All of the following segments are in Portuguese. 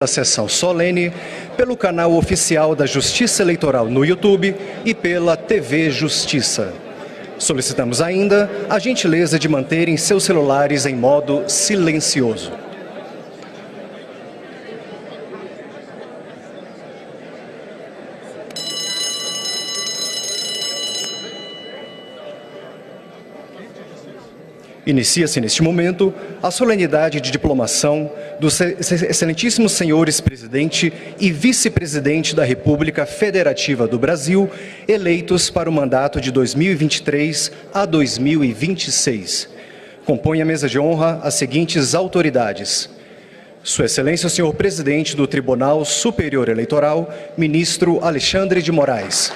da sessão solene pelo canal oficial da Justiça Eleitoral no YouTube e pela TV Justiça. Solicitamos ainda a gentileza de manterem seus celulares em modo silencioso. Inicia-se neste momento a solenidade de diplomação dos excelentíssimos senhores presidente e vice-presidente da República Federativa do Brasil, eleitos para o mandato de 2023 a 2026. Compõe a mesa de honra as seguintes autoridades: Sua Excelência o senhor presidente do Tribunal Superior Eleitoral, ministro Alexandre de Moraes.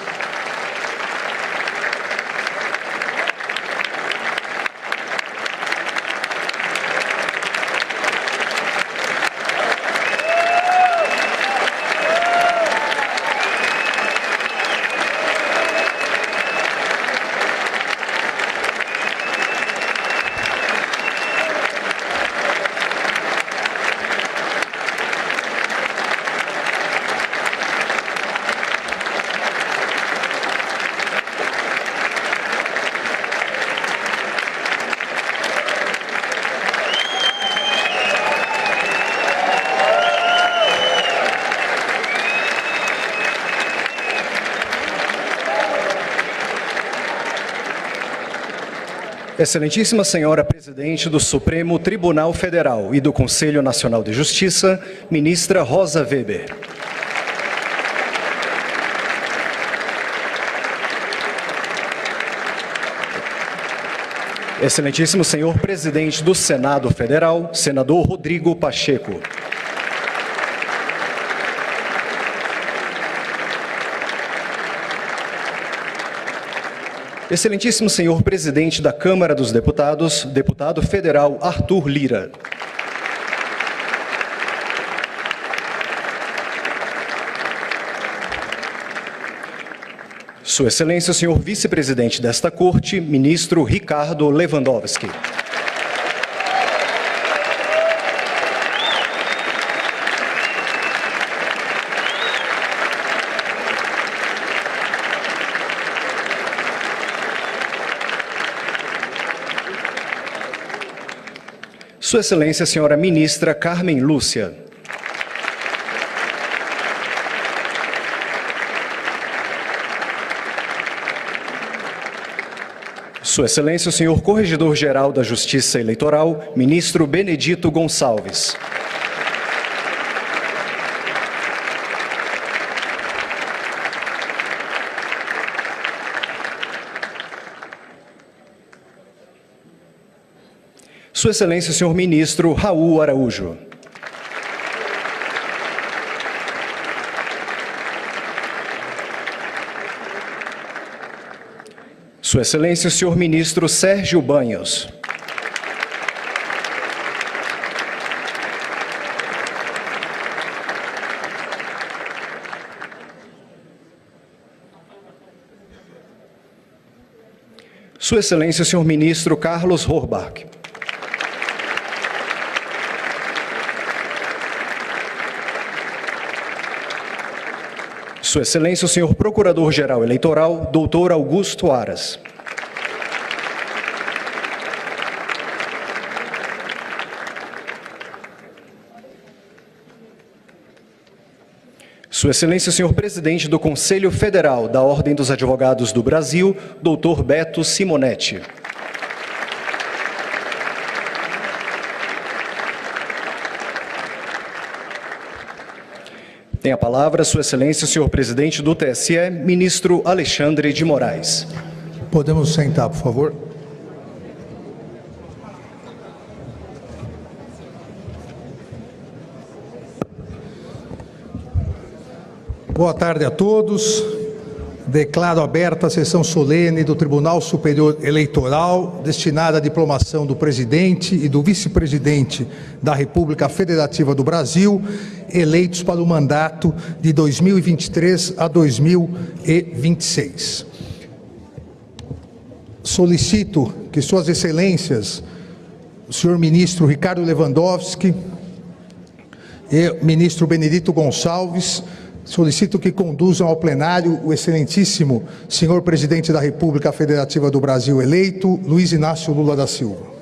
Excelentíssima Senhora Presidente do Supremo Tribunal Federal e do Conselho Nacional de Justiça, Ministra Rosa Weber. Excelentíssimo Senhor Presidente do Senado Federal, Senador Rodrigo Pacheco. Excelentíssimo Senhor Presidente da Câmara dos Deputados, Deputado Federal Arthur Lira. Sua Excelência o senhor Vice-Presidente desta Corte, Ministro Ricardo Lewandowski. Sua Excelência, a senhora Ministra Carmen Lúcia. Sua Excelência, o senhor Corregedor-Geral da Justiça Eleitoral, Ministro Benedito Gonçalves. Sua Excelência, o senhor Ministro Raul Araújo. Sua Excelência, o senhor Ministro Sérgio Banhos. Sua Excelência, o senhor Ministro Carlos Horbach. Sua Excelência, o senhor Procurador-Geral Eleitoral, Dr. Augusto Aras. Sua Excelência, o senhor Presidente do Conselho Federal da Ordem dos Advogados do Brasil, Dr. Beto Simonetti. Tem a palavra Sua Excelência, o senhor Presidente do TSE, Ministro Alexandre de Moraes. Podemos sentar, por favor. Boa tarde a todos. Declaro aberta a sessão solene do Tribunal Superior Eleitoral, destinada à diplomação do presidente e do vice-presidente da República Federativa do Brasil, eleitos para o mandato de 2023 a 2026. Solicito que Suas Excelências, o senhor Ministro Ricardo Lewandowski e ministro Benedito Gonçalves, solicito que conduzam ao plenário o excelentíssimo senhor presidente da República Federativa do Brasil eleito, Luiz Inácio Lula da Silva.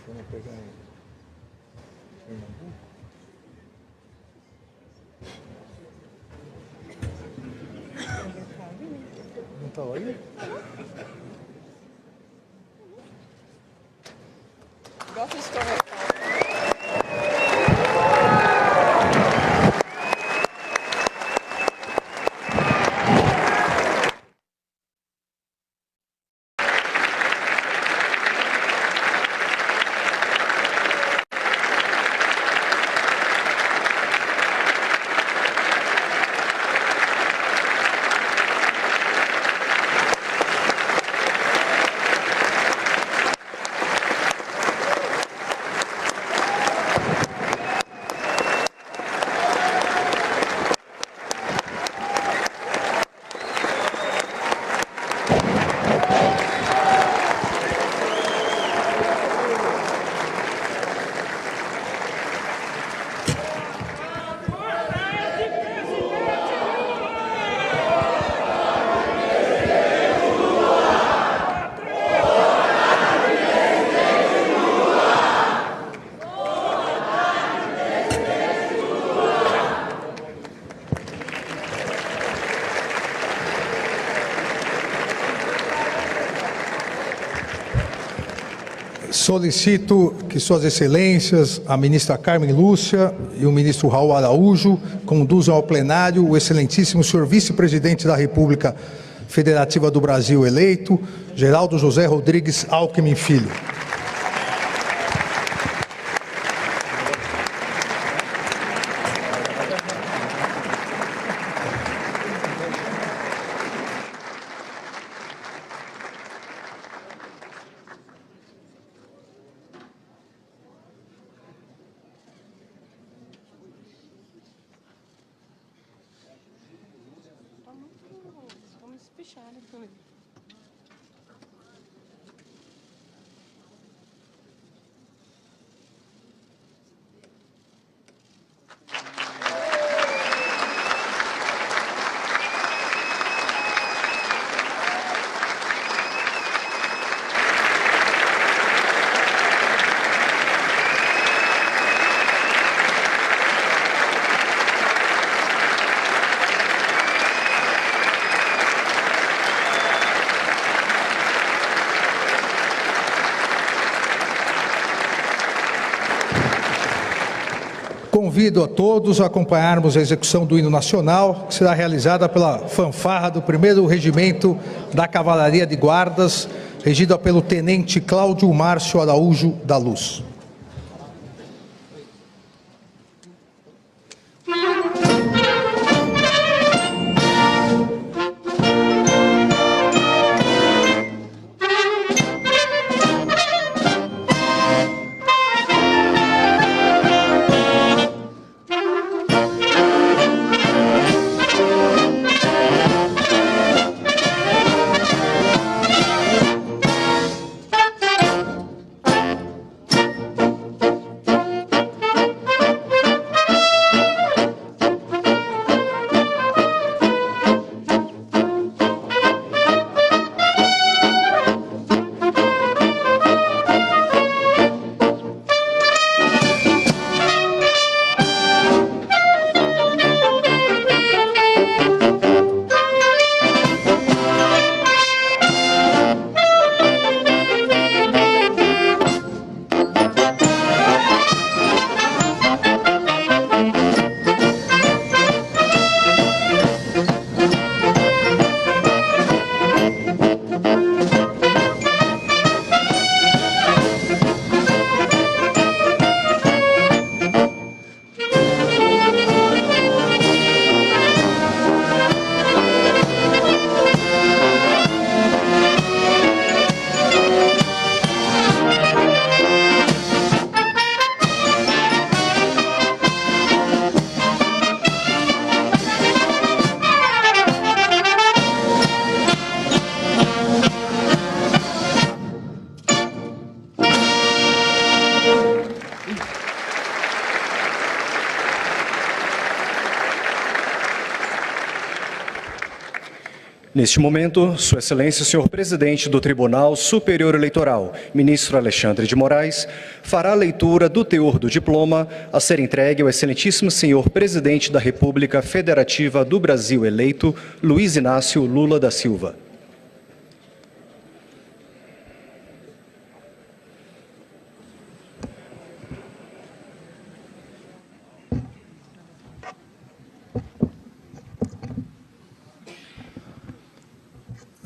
Vamos pegar em Pernambuco. Não está aí? Gosto de conversar. Solicito que Suas Excelências, a ministra Carmen Lúcia e o ministro Raul Araújo conduzam ao plenário o excelentíssimo senhor vice-presidente da República Federativa do Brasil eleito, Geraldo José Rodrigues Alckmin Filho. Vamos espichar, né, também. Convido a todos a acompanharmos a execução do hino nacional, que será realizada pela fanfarra do 1º Regimento da Cavalaria de Guardas, regida pelo Tenente Cláudio Márcio Araújo da Luz. Neste momento, Sua Excelência, o senhor presidente do Tribunal Superior Eleitoral, ministro Alexandre de Moraes, fará a leitura do teor do diploma a ser entregue ao excelentíssimo senhor presidente da República Federativa do Brasil eleito, Luiz Inácio Lula da Silva.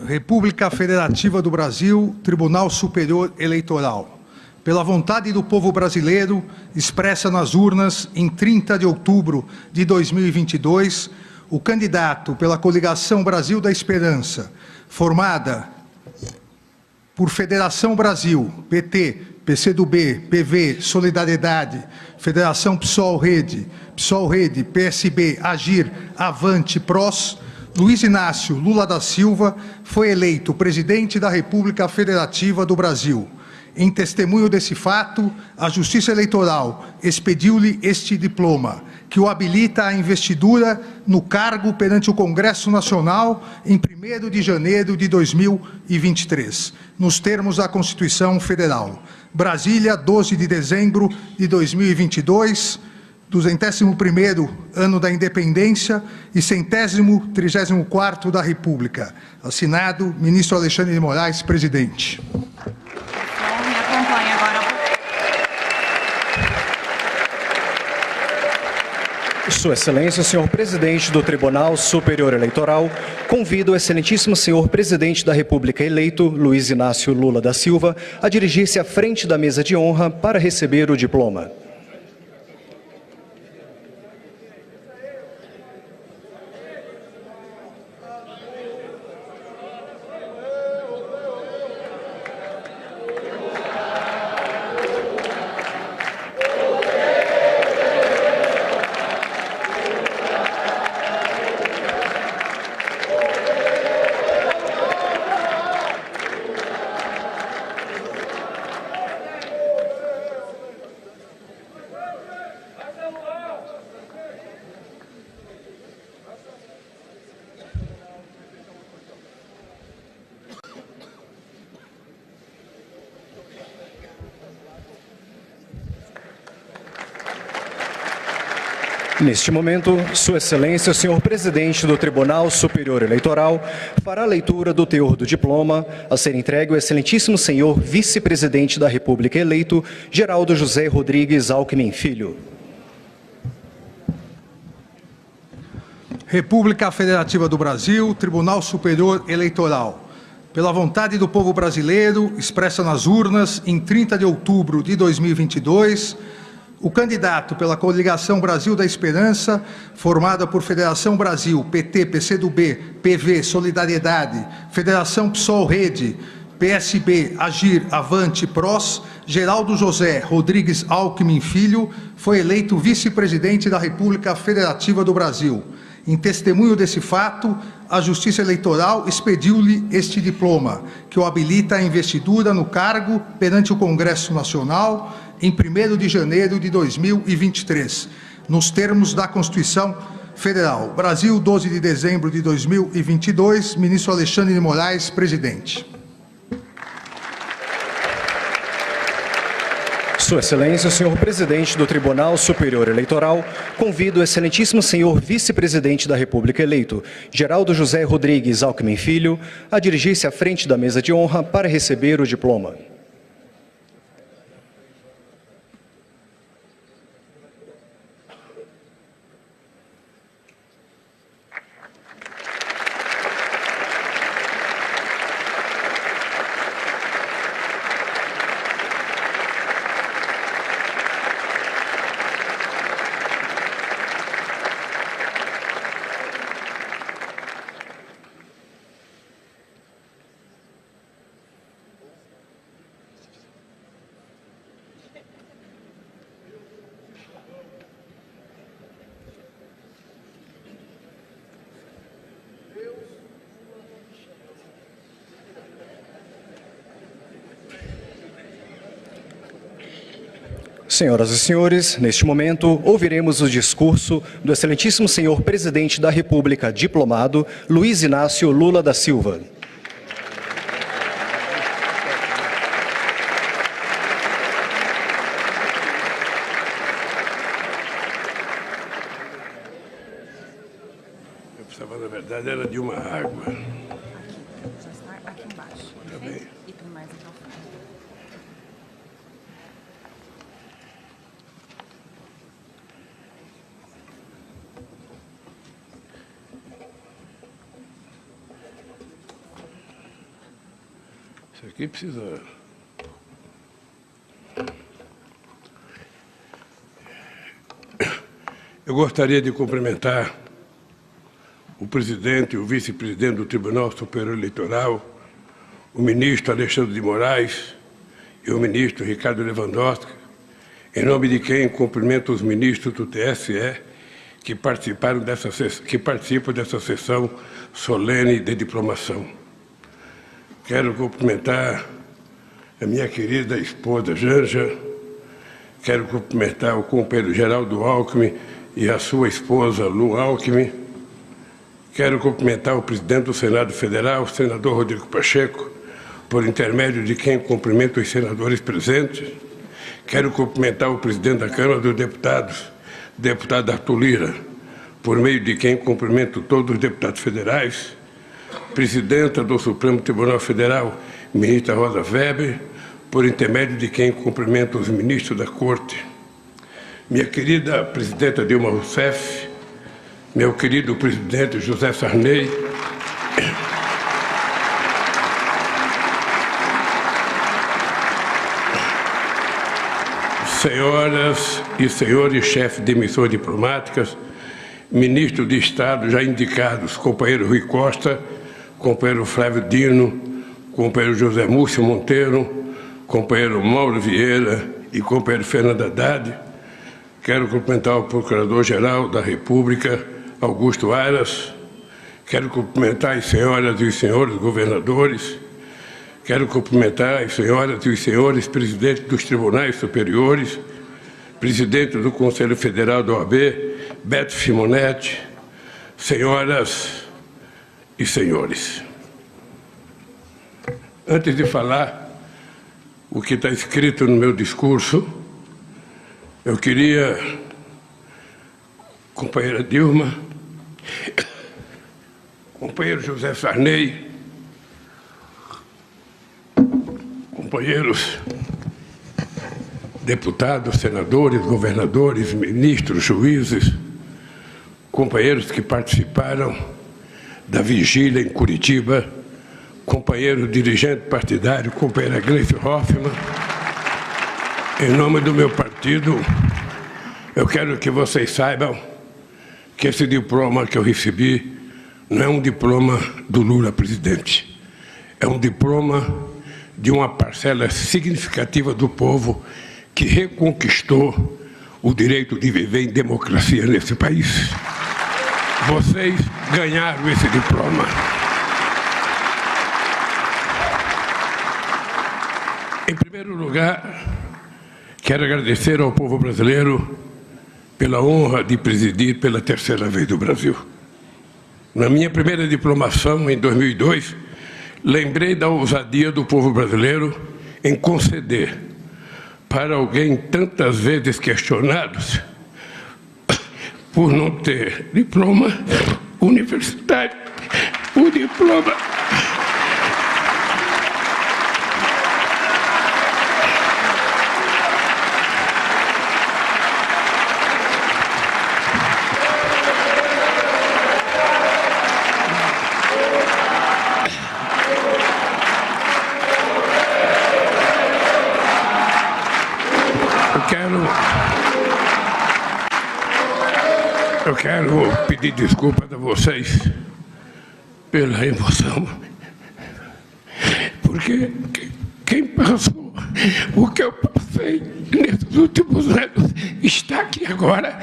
República Federativa do Brasil, Tribunal Superior Eleitoral. Pela vontade do povo brasileiro, expressa nas urnas em 30 de outubro de 2022, o candidato pela coligação Brasil da Esperança, formada por Federação Brasil, PT, PCdoB, PV, Solidariedade, Federação PSOL-Rede, PSB, Agir, Avante, PROS, Luiz Inácio Lula da Silva foi eleito presidente da República Federativa do Brasil. Em testemunho desse fato, a Justiça Eleitoral expediu-lhe este diploma, que o habilita à investidura no cargo perante o Congresso Nacional em 1º de janeiro de 2023, nos termos da Constituição Federal. Brasília, 12 de dezembro de 2022, 201º ano da Independência e 134º da República. Assinado, ministro Alexandre de Moraes, presidente. Me acompanha agora. Sua Excelência, o senhor presidente do Tribunal Superior Eleitoral, convida o excelentíssimo senhor presidente da República eleito, Luiz Inácio Lula da Silva, a dirigir-se à frente da mesa de honra para receber o diploma. Neste momento, Sua Excelência, o senhor presidente do Tribunal Superior Eleitoral, fará a leitura do teor do diploma a ser entregue ao excelentíssimo senhor vice-presidente da República eleito, Geraldo José Rodrigues Alckmin Filho. República Federativa do Brasil, Tribunal Superior Eleitoral. Pela vontade do povo brasileiro, expressa nas urnas em 30 de outubro de 2022, o candidato pela coligação Brasil da Esperança, formada por Federação Brasil, PT, PCdoB, PV, Solidariedade, Federação PSOL-Rede, PSB, Agir, Avante, PROS, Geraldo José Rodrigues Alckmin Filho, foi eleito vice-presidente da República Federativa do Brasil. Em testemunho desse fato, a Justiça Eleitoral expediu-lhe este diploma, que o habilita à investidura no cargo perante o Congresso Nacional em 1º de janeiro de 2023, nos termos da Constituição Federal. Brasil, 12 de dezembro de 2022, ministro Alexandre de Moraes, presidente. Sua Excelência, o senhor presidente do Tribunal Superior Eleitoral, convida o excelentíssimo senhor vice-presidente da República eleito, Geraldo José Rodrigues Alckmin Filho, a dirigir-se à frente da mesa de honra para receber o diploma. Senhoras e senhores, neste momento ouviremos o discurso do excelentíssimo senhor presidente da República, diplomado Luiz Inácio Lula da Silva. Eu precisava, na verdade, era de uma água. Aqui, já está aqui embaixo. Tá Perfeito? bem. E tem mais microfone. Isso aqui precisa... Eu gostaria de cumprimentar o presidente e o vice-presidente do Tribunal Superior Eleitoral, o ministro Alexandre de Moraes e o ministro Ricardo Lewandowski, em nome de quem cumprimento os ministros do TSE que participam dessa sessão solene de diplomação. Quero cumprimentar a minha querida esposa Janja, quero cumprimentar o companheiro Geraldo Alckmin e a sua esposa Lu Alckmin, quero cumprimentar o presidente do Senado Federal, o senador Rodrigo Pacheco, por intermédio de quem cumprimento os senadores presentes. Quero cumprimentar o presidente da Câmara dos Deputados, deputado Arthur Lira, por meio de quem cumprimento todos os deputados federais. Presidenta do Supremo Tribunal Federal, ministra Rosa Weber, por intermédio de quem cumprimento os ministros da Corte. Minha querida presidenta Dilma Rousseff, meu querido presidente José Sarney, senhoras e senhores chefes de missões diplomáticas, ministros de Estado já indicados, companheiro Rui Costa, companheiro Flávio Dino, companheiro José Múcio Monteiro, companheiro Mauro Vieira e companheiro Fernando Haddad. Quero cumprimentar o Procurador-Geral da República, Augusto Aras. Quero cumprimentar as senhoras e os senhores governadores. Quero cumprimentar as senhoras e os senhores presidentes dos tribunais superiores, presidente do Conselho Federal da OAB, Beto Simonetti, senhoras e senhores. Antes de falar o que está escrito no meu discurso, eu queria, companheira Dilma, companheiro José Sarney, companheiros deputados, senadores, governadores, ministros, juízes, companheiros que participaram da vigília em Curitiba, companheiro dirigente partidário, companheira Gleice Hoffmann, em nome do meu partido, eu quero que vocês saibam que esse diploma que eu recebi não é um diploma do Lula presidente, é um diploma de uma parcela significativa do povo que reconquistou o direito de viver em democracia nesse país. Vocês ganharam esse diploma. Em primeiro lugar, quero agradecer ao povo brasileiro pela honra de presidir pela terceira vez do Brasil. Na minha primeira diplomação, em 2002, lembrei da ousadia do povo brasileiro em conceder para alguém tantas vezes questionados por não ter diploma universitário, o diploma Eu quero pedir desculpas a vocês pela emoção, porque quem passou o que eu passei nesses últimos anos está aqui agora,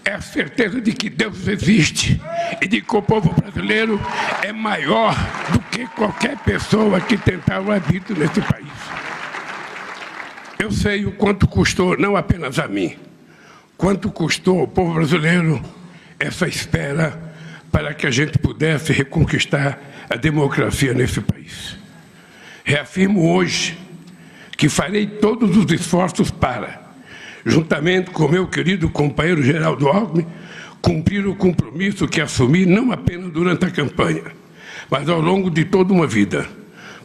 é a certeza de que Deus existe e de que o povo brasileiro é maior do que qualquer pessoa que tentar o arbítrio nesse país. Eu sei o quanto custou, não apenas a mim, quanto custou ao povo brasileiro essa espera para que a gente pudesse reconquistar a democracia nesse país. Reafirmo hoje que farei todos os esforços para, juntamente com meu querido companheiro Geraldo Alckmin, cumprir o compromisso que assumi não apenas durante a campanha, mas ao longo de toda uma vida,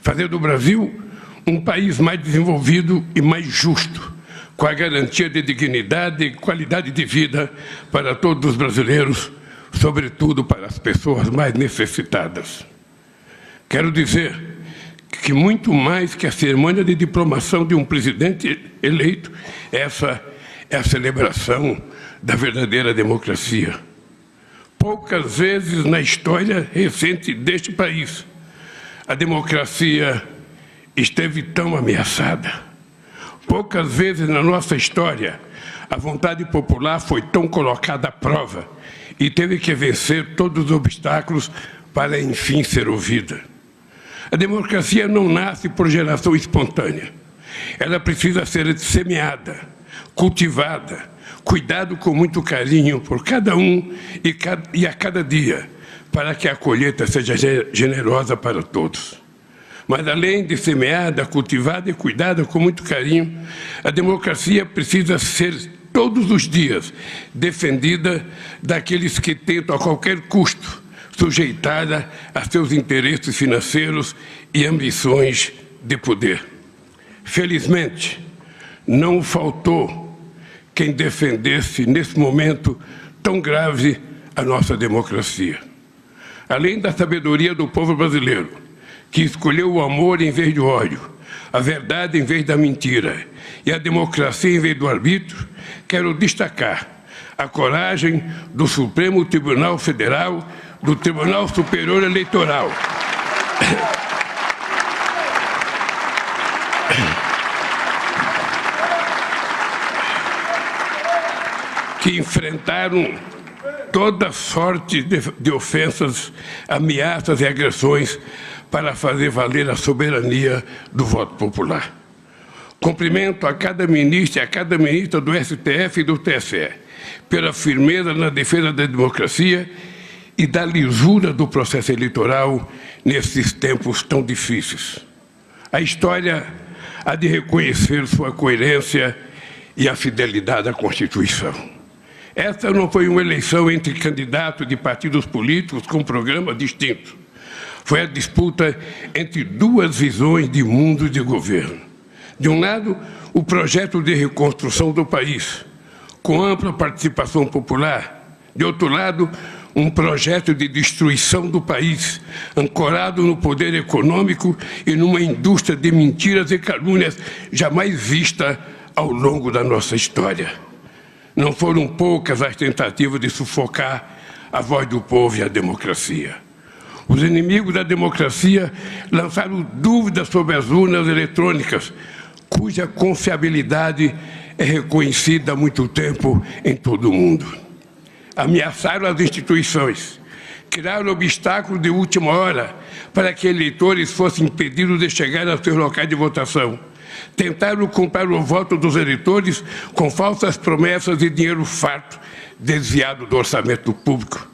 fazer do Brasil um país mais desenvolvido e mais justo, com a garantia de dignidade e qualidade de vida para todos os brasileiros, sobretudo para as pessoas mais necessitadas. Quero dizer que muito mais que a cerimônia de diplomação de um presidente eleito, essa é a celebração da verdadeira democracia. Poucas vezes na história recente deste país a democracia esteve tão ameaçada. Poucas vezes na nossa história a vontade popular foi tão colocada à prova e teve que vencer todos os obstáculos para, enfim, ser ouvida. A democracia não nasce por geração espontânea. Ela precisa ser semeada, cultivada, cuidado com muito carinho por cada um e a cada dia, para que a colheita seja generosa para todos. Mas, além de semeada, cultivada e cuidada com muito carinho, a democracia precisa ser, todos os dias, defendida daqueles que tentam, a qualquer custo, sujeitada a seus interesses financeiros e ambições de poder. Felizmente, não faltou quem defendesse, nesse momento tão grave, a nossa democracia. Além da sabedoria do povo brasileiro, que escolheu o amor em vez do ódio, a verdade em vez da mentira e a democracia em vez do arbítrio, quero destacar a coragem do Supremo Tribunal Federal, do Tribunal Superior Eleitoral, que enfrentaram toda sorte de ofensas, ameaças e agressões para fazer valer a soberania do voto popular. Cumprimento a cada ministro e a cada ministra do STF e do TSE pela firmeza na defesa da democracia e da lisura do processo eleitoral nesses tempos tão difíceis. A história há de reconhecer sua coerência e a fidelidade à Constituição. Essa não foi uma eleição entre candidatos de partidos políticos com programas distintos. Foi a disputa entre duas visões de mundo e de governo. De um lado, o projeto de reconstrução do país, com ampla participação popular. De outro lado, um projeto de destruição do país, ancorado no poder econômico e numa indústria de mentiras e calúnias jamais vista ao longo da nossa história. Não foram poucas as tentativas de sufocar a voz do povo e a democracia. Os inimigos da democracia lançaram dúvidas sobre as urnas eletrônicas, cuja confiabilidade é reconhecida há muito tempo em todo o mundo. Ameaçaram as instituições, criaram obstáculos de última hora para que eleitores fossem impedidos de chegar aos seus locais de votação. Tentaram comprar o voto dos eleitores com falsas promessas e dinheiro farto desviado do orçamento público.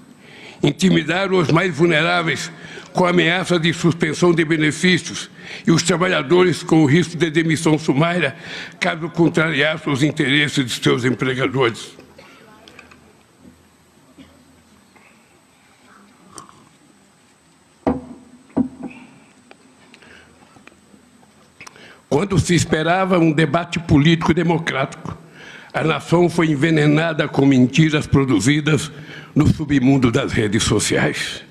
Intimidaram os mais vulneráveis com ameaça de suspensão de benefícios e os trabalhadores com o risco de demissão sumária caso contrariassem os interesses de seus empregadores. Quando se esperava um debate político democrático, a nação foi envenenada com mentiras produzidas no submundo das redes sociais.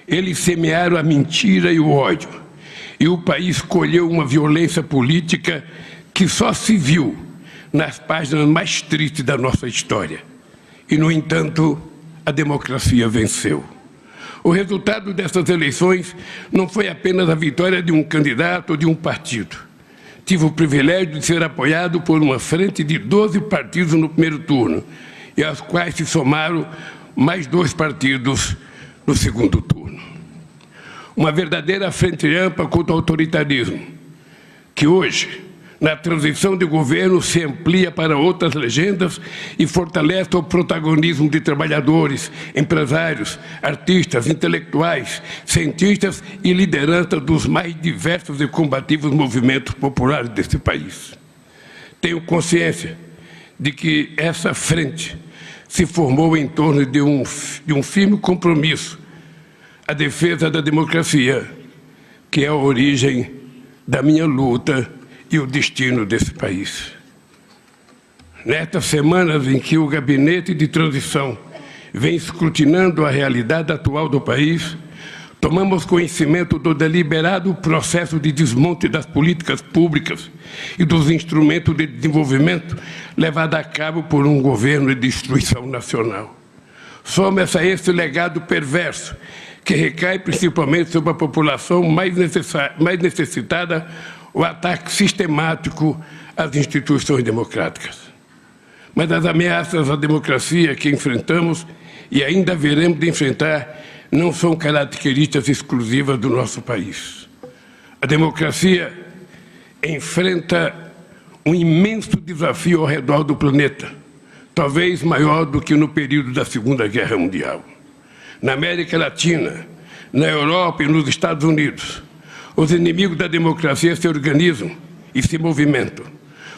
Eles semearam a mentira e o ódio, e o país colheu uma violência política que só se viu nas páginas mais tristes da nossa história. E, no entanto, a democracia venceu. O resultado dessas eleições não foi apenas a vitória de um candidato ou de um partido. Tive o privilégio de ser apoiado por uma frente de 12 partidos no primeiro turno, e aos quais se somaram mais 2 partidos no segundo turno. Uma verdadeira frente ampla contra o autoritarismo, que hoje Na transição de governo, se amplia para outras legendas e fortalece o protagonismo de trabalhadores, empresários, artistas, intelectuais, cientistas e lideranças dos mais diversos e combativos movimentos populares desse país. Tenho consciência de que essa frente se formou em torno de um firme compromisso, a defesa da democracia, que é a origem da minha luta e o destino desse país. Nestas semanas em que o gabinete de transição vem escrutinando a realidade atual do país, tomamos conhecimento do deliberado processo de desmonte das políticas públicas e dos instrumentos de desenvolvimento levado a cabo por um governo de destruição nacional. Soma-se a esse legado perverso, que recai principalmente sobre a população mais necessitada, o ataque sistemático às instituições democráticas. Mas as ameaças à democracia que enfrentamos e ainda veremos de enfrentar não são características exclusivas do nosso país. A democracia enfrenta um imenso desafio ao redor do planeta, talvez maior do que no período da Segunda Guerra Mundial. Na América Latina, na Europa e nos Estados Unidos, os inimigos da democracia se organizam e se movimentam.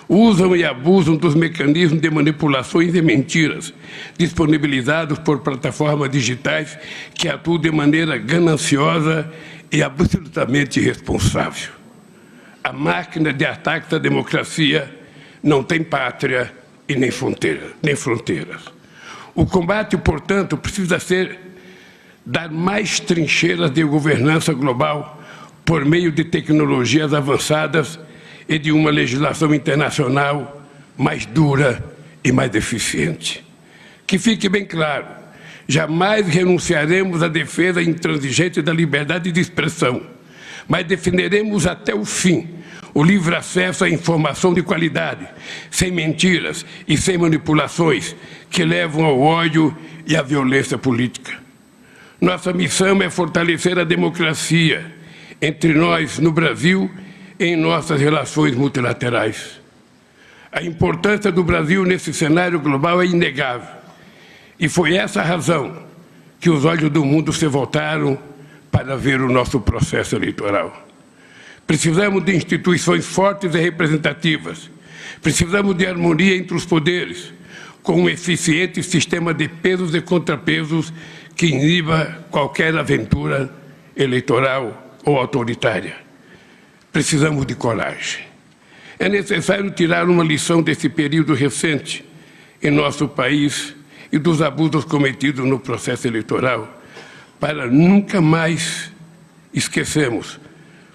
Usam e abusam dos mecanismos de manipulações e mentiras disponibilizados por plataformas digitais que atuam de maneira gananciosa e absolutamente irresponsável. A máquina de ataque à democracia não tem pátria e nem fronteiras. O combate, portanto, precisa dar mais trincheiras de governança global por meio de tecnologias avançadas e de uma legislação internacional mais dura e mais eficiente. Que fique bem claro, jamais renunciaremos à defesa intransigente da liberdade de expressão, mas defenderemos até o fim o livre acesso à informação de qualidade, sem mentiras e sem manipulações que levam ao ódio e à violência política. Nossa missão é fortalecer a democracia entre nós no Brasil e em nossas relações multilaterais. A importância do Brasil nesse cenário global é inegável. E foi essa a razão que os olhos do mundo se voltaram para ver o nosso processo eleitoral. Precisamos de instituições fortes e representativas. Precisamos de harmonia entre os poderes, com um eficiente sistema de pesos e contrapesos que iniba qualquer aventura eleitoral ou autoritária. Precisamos de coragem. É necessário tirar uma lição desse período recente em nosso país e dos abusos cometidos no processo eleitoral, para nunca mais esquecermos,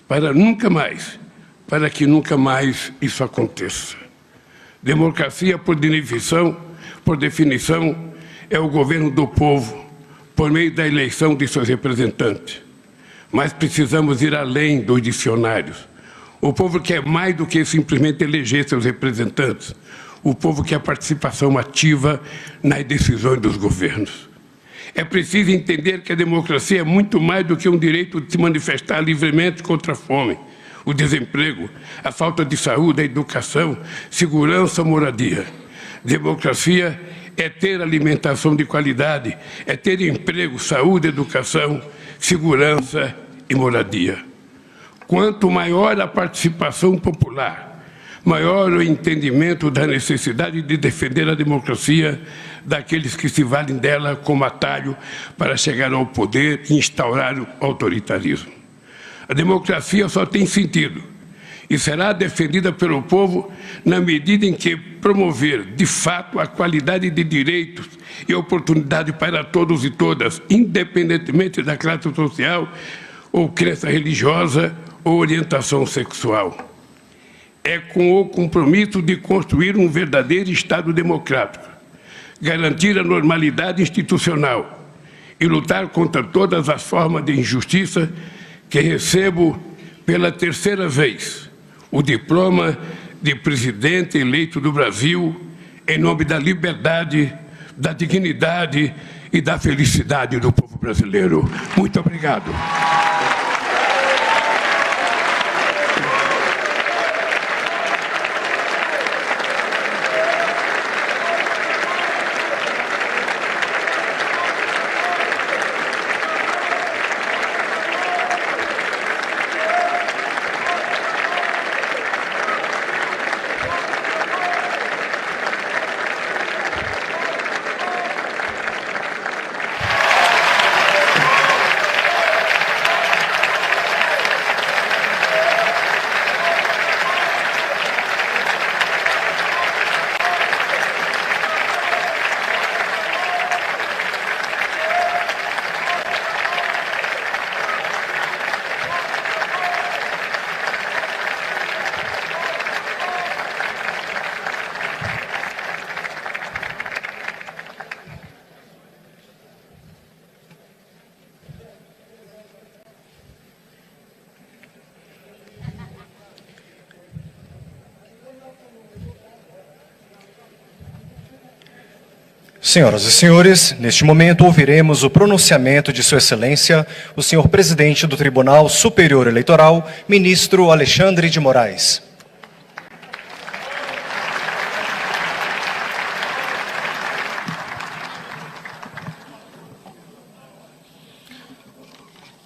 para que nunca mais isso aconteça. Democracia, por definição, é o governo do povo, por meio da eleição de seus representantes. Mas precisamos ir além dos dicionários. O povo quer mais do que simplesmente eleger seus representantes. O povo quer participação ativa nas decisões dos governos. É preciso entender que a democracia é muito mais do que um direito de se manifestar livremente contra a fome, o desemprego, a falta de saúde, a educação, segurança, moradia. Democracia é ter alimentação de qualidade, é ter emprego, saúde, educação, segurança e moradia. Quanto maior a participação popular, maior o entendimento da necessidade de defender a democracia daqueles que se valem dela como atalho para chegar ao poder e instaurar o autoritarismo. A democracia só tem sentido e será defendida pelo povo na medida em que promover, de fato, a qualidade de direitos e oportunidade para todos e todas, independentemente da classe social ou crença religiosa ou orientação sexual. É com o compromisso de construir um verdadeiro Estado democrático, garantir a normalidade institucional e lutar contra todas as formas de injustiça que recebo pela terceira vez o diploma de presidente eleito do Brasil em nome da liberdade, da dignidade e da felicidade do povo brasileiro. Muito obrigado. Senhoras e senhores, neste momento ouviremos o pronunciamento de Sua Excelência, o senhor presidente do Tribunal Superior Eleitoral, ministro Alexandre de Moraes.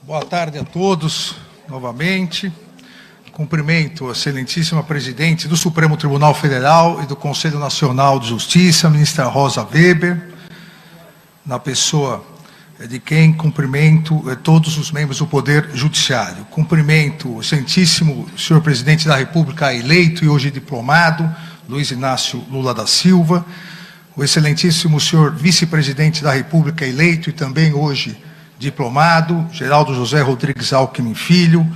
Boa tarde a todos, novamente. Cumprimento a excelentíssima presidente do Supremo Tribunal Federal e do Conselho Nacional de Justiça, a ministra Rosa Weber, na pessoa de quem cumprimento todos os membros do Poder Judiciário. Cumprimento o excelentíssimo senhor presidente da República eleito e hoje diplomado, Luiz Inácio Lula da Silva, o excelentíssimo senhor vice-presidente da República eleito e também hoje diplomado, Geraldo José Rodrigues Alckmin Filho,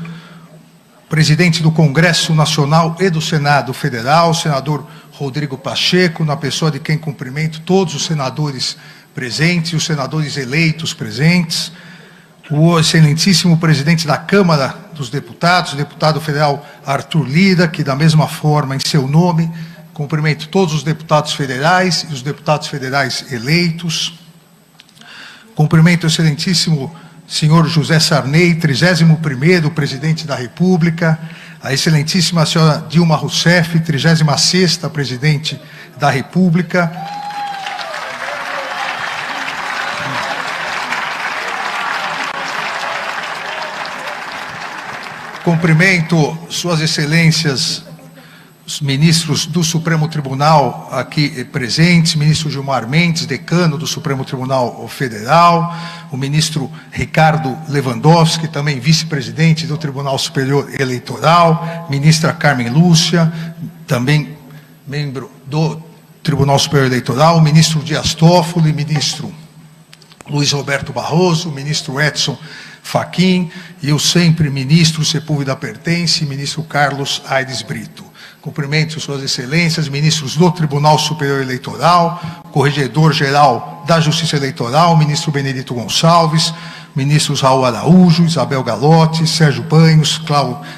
presidente do Congresso Nacional e do Senado Federal, senador Rodrigo Pacheco, na pessoa de quem cumprimento todos os senadores presentes e os senadores eleitos presentes, o excelentíssimo presidente da Câmara dos Deputados, o deputado federal Arthur Lira, que da mesma forma, em seu nome, cumprimento todos os deputados federais e os deputados federais eleitos. Cumprimento o excelentíssimo senhor José Sarney, 31º presidente da República, a excelentíssima senhora Dilma Rousseff, 36ª presidente da República. Cumprimento suas excelências, os ministros do Supremo Tribunal aqui presentes, ministro Gilmar Mendes, decano do Supremo Tribunal Federal, o ministro Ricardo Lewandowski, também vice-presidente do Tribunal Superior Eleitoral, ministra Carmen Lúcia, também membro do Tribunal Superior Eleitoral, o ministro Dias Toffoli, ministro Luiz Roberto Barroso, o ministro Edson Fachin e o sempre ministro Sepúlveda Pertence, ministro Carlos Aires Brito. Cumprimento suas excelências, ministros do Tribunal Superior Eleitoral, corregedor-geral da Justiça Eleitoral, ministro Benedito Gonçalves, ministros Raul Araújo, Isabel Galotti, Sérgio Banhos,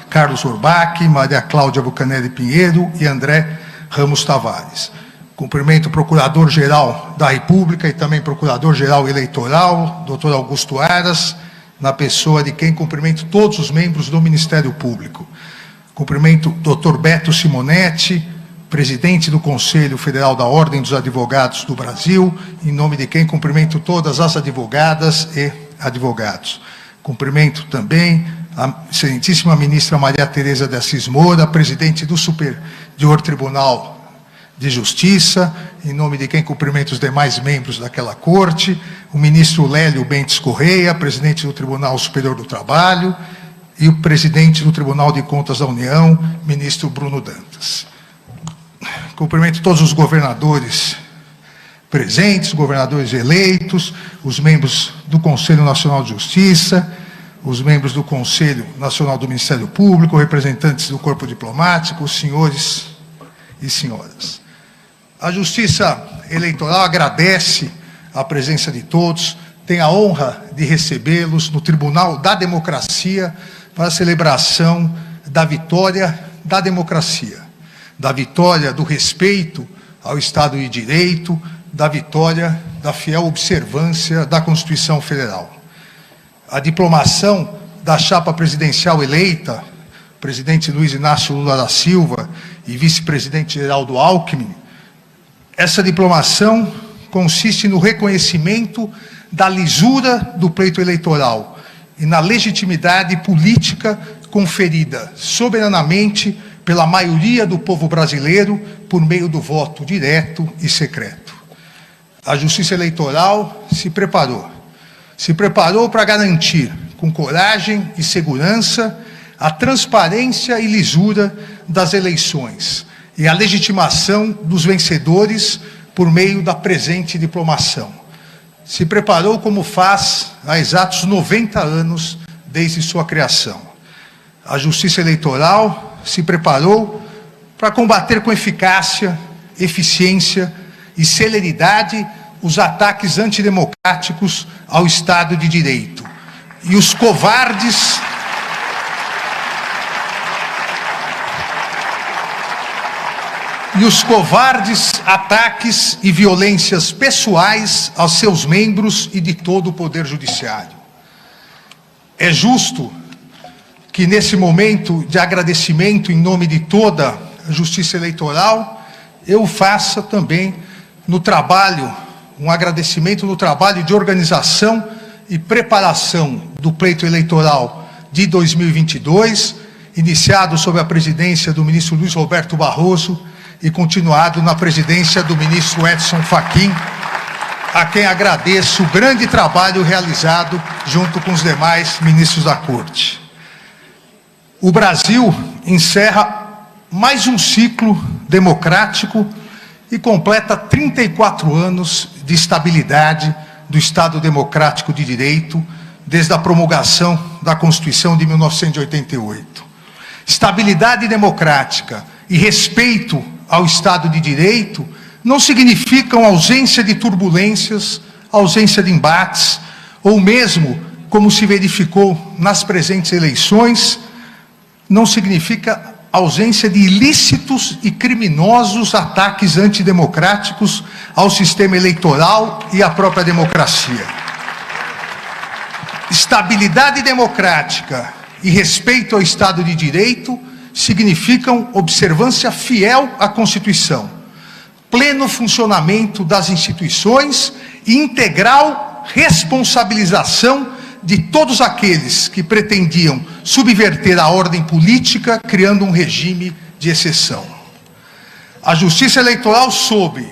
Carlos Orbach, Maria Cláudia Bucanelli Pinheiro e André Ramos Tavares. Cumprimento o Procurador-Geral da República e também Procurador-Geral Eleitoral, doutor Augusto Aras, na pessoa de quem cumprimento todos os membros do Ministério Público. Cumprimento o Dr. Beto Simonetti, presidente do Conselho Federal da Ordem dos Advogados do Brasil, em nome de quem cumprimento todas as advogadas e advogados. Cumprimento também a excelentíssima ministra Maria Tereza de Assis Moura, presidente do Superior Tribunal de Justiça, em nome de quem cumprimento os demais membros daquela corte, o ministro Lélio Bentes Correia, presidente do Tribunal Superior do Trabalho, e o presidente do Tribunal de Contas da União, ministro Bruno Dantas. Cumprimento todos os governadores presentes, governadores eleitos, os membros do Conselho Nacional de Justiça, os membros do Conselho Nacional do Ministério Público, representantes do corpo diplomático, senhores e senhoras. A Justiça Eleitoral agradece a presença de todos, tem a honra de recebê-los no Tribunal da Democracia para a celebração da vitória da democracia, da vitória do respeito ao Estado de Direito, da vitória da fiel observância da Constituição Federal. A diplomação da chapa presidencial eleita, presidente Luiz Inácio Lula da Silva e vice-presidente Geraldo Alckmin, essa diplomação consiste no reconhecimento da lisura do pleito eleitoral e na legitimidade política conferida soberanamente pela maioria do povo brasileiro por meio do voto direto e secreto. A Justiça Eleitoral se preparou para garantir, com coragem e segurança, a transparência e lisura das eleições e a legitimação dos vencedores por meio da presente diplomação. Se preparou como faz há exatos 90 anos desde sua criação. A Justiça Eleitoral se preparou para combater com eficácia, eficiência e celeridade os ataques antidemocráticos ao Estado de Direito e os covardes – e os covardes ataques e violências pessoais aos seus membros e de todo o Poder Judiciário. É justo que nesse momento de agradecimento em nome de toda a Justiça Eleitoral, eu faça também no trabalho, um agradecimento no trabalho de organização e preparação do pleito eleitoral de 2022, iniciado sob a presidência do ministro Luiz Roberto Barroso e continuado na presidência do ministro Edson Fachin, a quem agradeço o grande trabalho realizado junto com os demais ministros da Corte. O Brasil encerra mais um ciclo democrático e completa 34 anos de estabilidade do Estado Democrático de Direito, desde a promulgação da Constituição de 1988. Estabilidade democrática e respeito ao Estado de Direito não significam ausência de turbulências, ausência de embates, ou mesmo, como se verificou nas presentes eleições, não significa ausência de ilícitos e criminosos ataques antidemocráticos ao sistema eleitoral e à própria democracia. Estabilidade democrática e respeito ao Estado de Direito significam observância fiel à Constituição, pleno funcionamento das instituições e integral responsabilização de todos aqueles que pretendiam subverter a ordem política, criando um regime de exceção. A Justiça Eleitoral soube,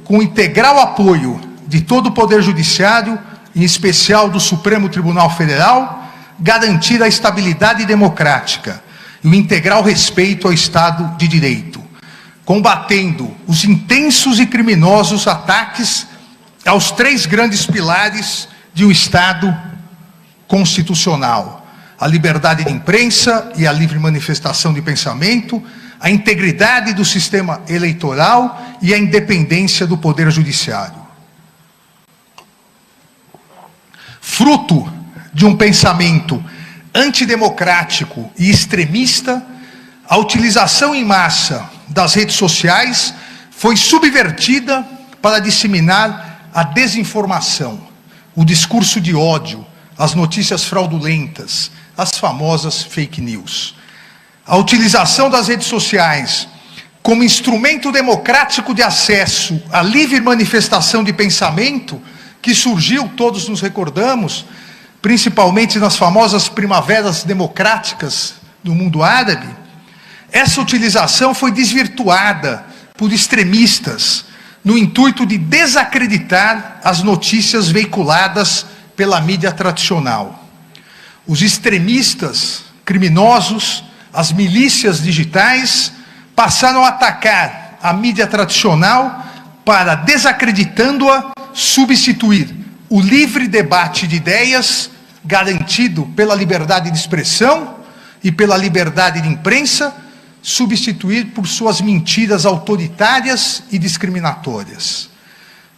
com integral apoio de todo o Poder Judiciário, em especial do Supremo Tribunal Federal, garantir a estabilidade democrática e o integral respeito ao Estado de Direito, combatendo os intensos e criminosos ataques aos três grandes pilares de um Estado constitucional: a liberdade de imprensa e a livre manifestação de pensamento, a integridade do sistema eleitoral e a independência do Poder Judiciário. Fruto de um pensamento antidemocrático e extremista, a utilização em massa das redes sociais foi subvertida para disseminar a desinformação, o discurso de ódio, as notícias fraudulentas, as famosas fake news. A utilização das redes sociais como instrumento democrático de acesso à livre manifestação de pensamento, que surgiu, todos nos recordamos, principalmente nas famosas primaveras democráticas do mundo árabe, essa utilização foi desvirtuada por extremistas no intuito de desacreditar as notícias veiculadas pela mídia tradicional. Os extremistas, criminosos, as milícias digitais passaram a atacar a mídia tradicional para, desacreditando-a, substituir o livre debate de ideias garantido pela liberdade de expressão e pela liberdade de imprensa, substituir por suas mentiras autoritárias e discriminatórias.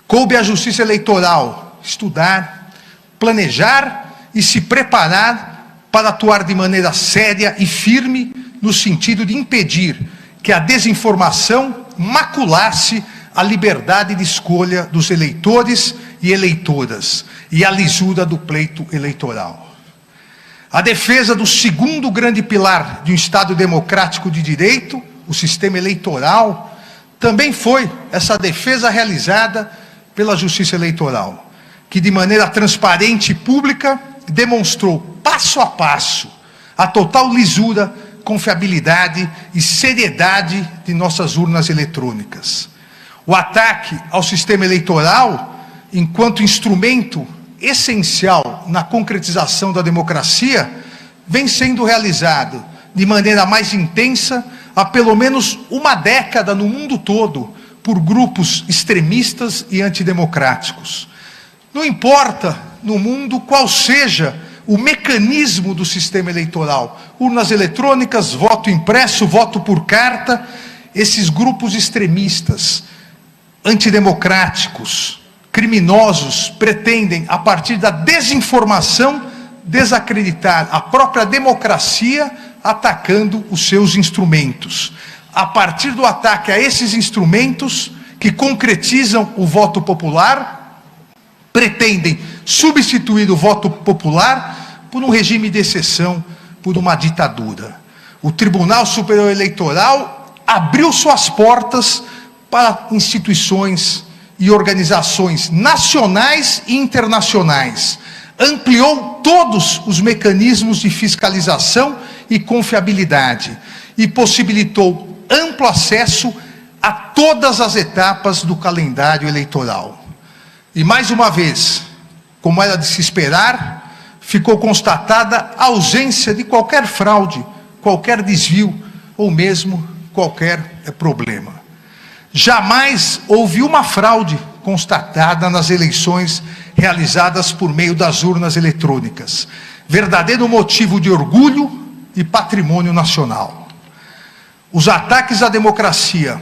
Coube à Justiça Eleitoral estudar, planejar e se preparar para atuar de maneira séria e firme no sentido de impedir que a desinformação maculasse a liberdade de escolha dos eleitores e eleitoras e a lisura do pleito eleitoral. A defesa do segundo grande pilar de um Estado democrático de direito, o sistema eleitoral, também foi essa defesa realizada pela Justiça Eleitoral, que de maneira transparente e pública demonstrou passo a passo a total lisura, confiabilidade e seriedade de nossas urnas eletrônicas. O ataque ao sistema eleitoral, enquanto instrumento essencial na concretização da democracia, vem sendo realizado de maneira mais intensa há pelo menos uma década no mundo todo por grupos extremistas e antidemocráticos. Não importa no mundo qual seja o mecanismo do sistema eleitoral, urnas eletrônicas, voto impresso, voto por carta, esses grupos extremistas, antidemocráticos, criminosos, pretendem, a partir da desinformação, desacreditar a própria democracia atacando os seus instrumentos. A partir do ataque a esses instrumentos que concretizam o voto popular, pretendem substituir o voto popular por um regime de exceção, por uma ditadura. O Tribunal Superior Eleitoral abriu suas portas para instituições e organizações nacionais e internacionais. Ampliou todos os mecanismos de fiscalização e confiabilidade e possibilitou amplo acesso a todas as etapas do calendário eleitoral. E mais uma vez, como era de se esperar, ficou constatada a ausência de qualquer fraude, qualquer desvio ou mesmo qualquer problema. Jamais houve uma fraude constatada nas eleições realizadas por meio das urnas eletrônicas. Verdadeiro motivo de orgulho e patrimônio nacional. Os ataques à democracia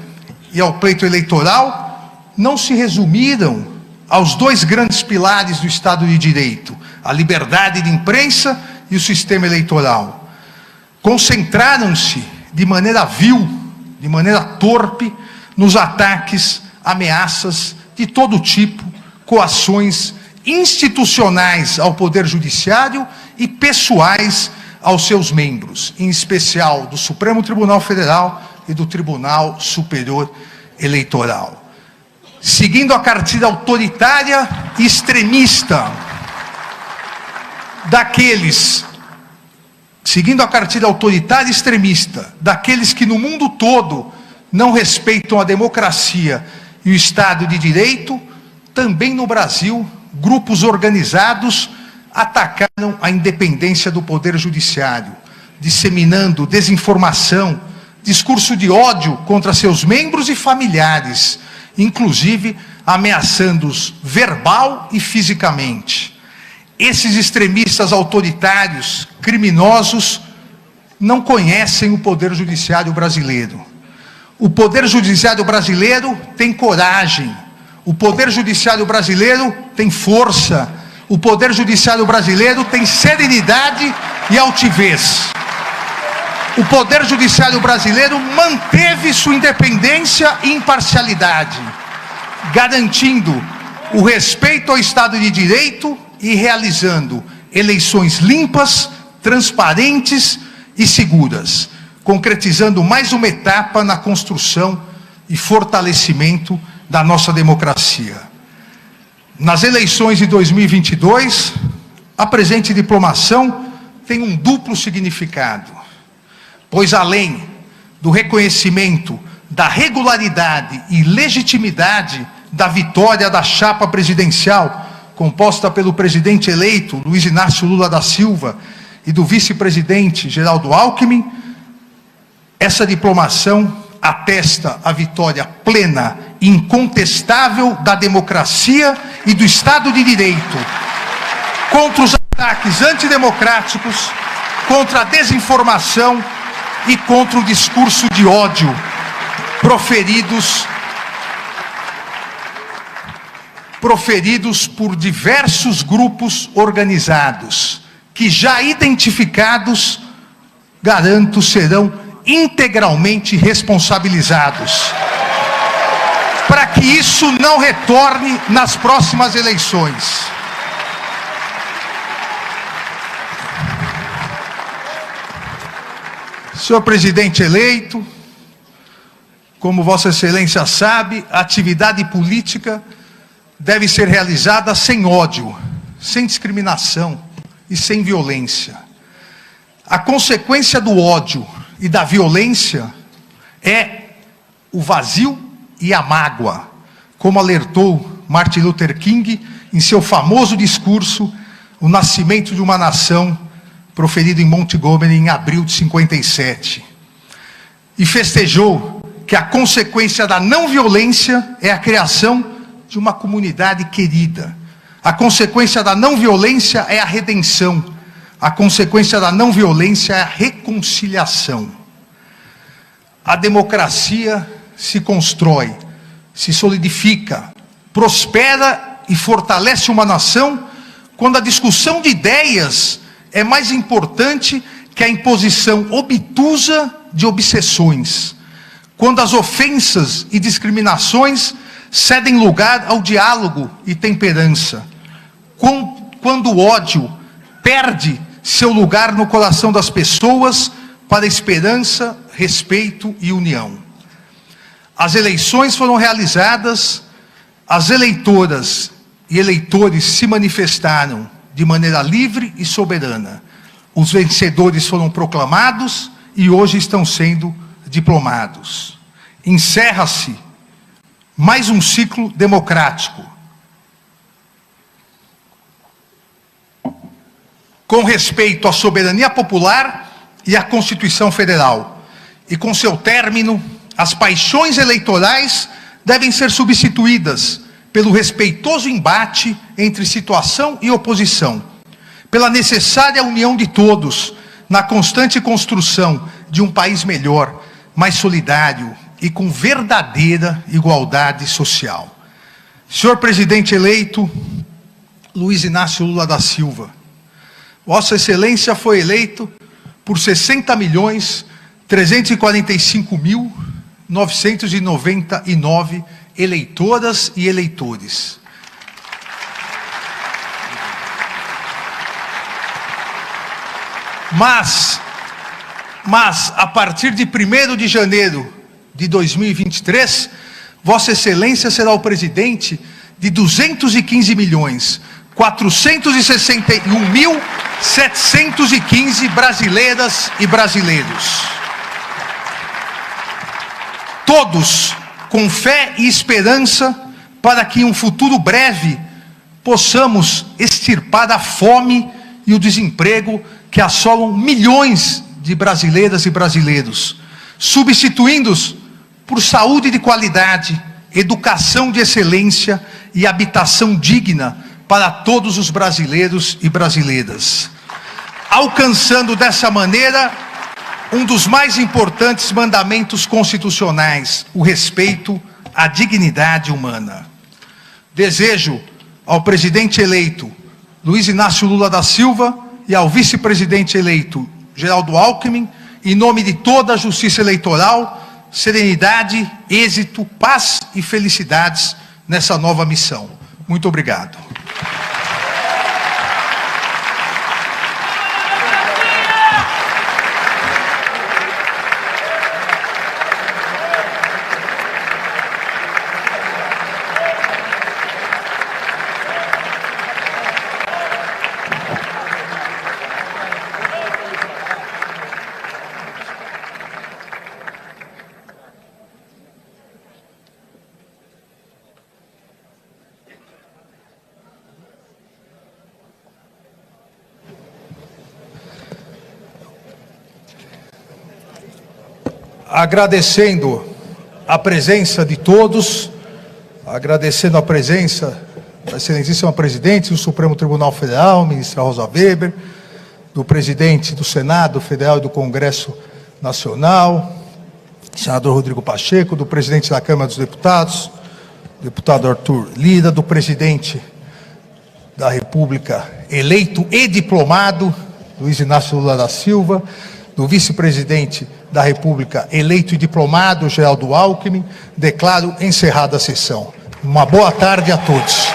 e ao pleito eleitoral não se resumiram aos dois grandes pilares do Estado de Direito, a liberdade de imprensa e o sistema eleitoral. Concentraram-se de maneira vil, de maneira torpe, nos ataques, ameaças de todo tipo, coações institucionais ao Poder Judiciário e pessoais aos seus membros, em especial do Supremo Tribunal Federal e do Tribunal Superior Eleitoral. Seguindo a cartilha autoritária e extremista daqueles que no mundo todo não respeitam a democracia e o Estado de Direito, também no Brasil, grupos organizados atacaram a independência do Poder Judiciário, disseminando desinformação, discurso de ódio contra seus membros e familiares, inclusive ameaçando-os verbal e fisicamente. Esses extremistas autoritários, criminosos, não conhecem o Poder Judiciário brasileiro. O Poder Judiciário brasileiro tem coragem, o Poder Judiciário brasileiro tem força, o Poder Judiciário brasileiro tem serenidade e altivez. O Poder Judiciário brasileiro manteve sua independência e imparcialidade, garantindo o respeito ao Estado de Direito e realizando eleições limpas, transparentes e seguras, concretizando mais uma etapa na construção e fortalecimento da nossa democracia. Nas eleições de 2022, a presente diplomação tem um duplo significado, pois além do reconhecimento da regularidade e legitimidade da vitória da chapa presidencial, composta pelo presidente eleito Luiz Inácio Lula da Silva e do vice-presidente Geraldo Alckmin, essa diplomação atesta a vitória plena e incontestável da democracia e do Estado de Direito contra os ataques antidemocráticos, contra a desinformação e contra o discurso de ódio proferidos por diversos grupos organizados, que já identificados, garanto, serão integralmente responsabilizados, para que isso não retorne nas próximas eleições. Senhor presidente eleito, como Vossa Excelência sabe, a atividade política deve ser realizada sem ódio, sem discriminação e sem violência. A consequência do ódio e da violência é o vazio e a mágoa, como alertou Martin Luther King em seu famoso discurso O Nascimento de uma Nação, proferido em Montgomery em abril de 57. E festejou que a consequência da não violência é a criação de uma comunidade querida. A consequência da não violência é a redenção. A consequência da não violência é a reconciliação. A democracia se constrói, se solidifica, prospera e fortalece uma nação quando a discussão de ideias é mais importante que é a imposição obtusa de obsessões, quando as ofensas e discriminações cedem lugar ao diálogo e temperança, quando o ódio perde seu lugar no coração das pessoas para esperança, respeito e união. As eleições foram realizadas, as eleitoras e eleitores se manifestaram de maneira livre e soberana. Os vencedores foram proclamados e hoje estão sendo diplomados. Encerra-se mais um ciclo democrático. Com respeito à soberania popular e à Constituição Federal. E com seu término, as paixões eleitorais devem ser substituídas pelo respeitoso embate entre situação e oposição, pela necessária união de todos na constante construção de um país melhor, mais solidário e com verdadeira igualdade social. Senhor presidente eleito Luiz Inácio Lula da Silva, Vossa Excelência foi eleito por 60.345.999 eleitoras e eleitores. Mas, a partir de 1º de janeiro de 2023, Vossa Excelência será o presidente de 215.461.715 brasileiras e brasileiros. Todos com fé e esperança para que em um futuro breve possamos extirpar a fome e o desemprego que assolam milhões de brasileiras e brasileiros, substituindo-os por saúde de qualidade, educação de excelência e habitação digna para todos os brasileiros e brasileiras, alcançando dessa maneira um dos mais importantes mandamentos constitucionais, o respeito à dignidade humana. Desejo ao presidente eleito Luiz Inácio Lula da Silva e ao vice-presidente eleito Geraldo Alckmin, em nome de toda a justiça eleitoral, serenidade, êxito, paz e felicidades nessa nova missão. Muito obrigado. Agradecendo a presença de todos, agradecendo a presença da excelentíssima presidente do Supremo Tribunal Federal, ministra Rosa Weber, do presidente do Senado Federal e do Congresso Nacional, senador Rodrigo Pacheco, do presidente da Câmara dos Deputados, deputado Arthur Lira, do presidente da República eleito e diplomado, Luiz Inácio Lula da Silva, do vice-presidente da República eleito e diplomado, Geraldo Alckmin. Declaro encerrada a sessão. Uma boa tarde a todos.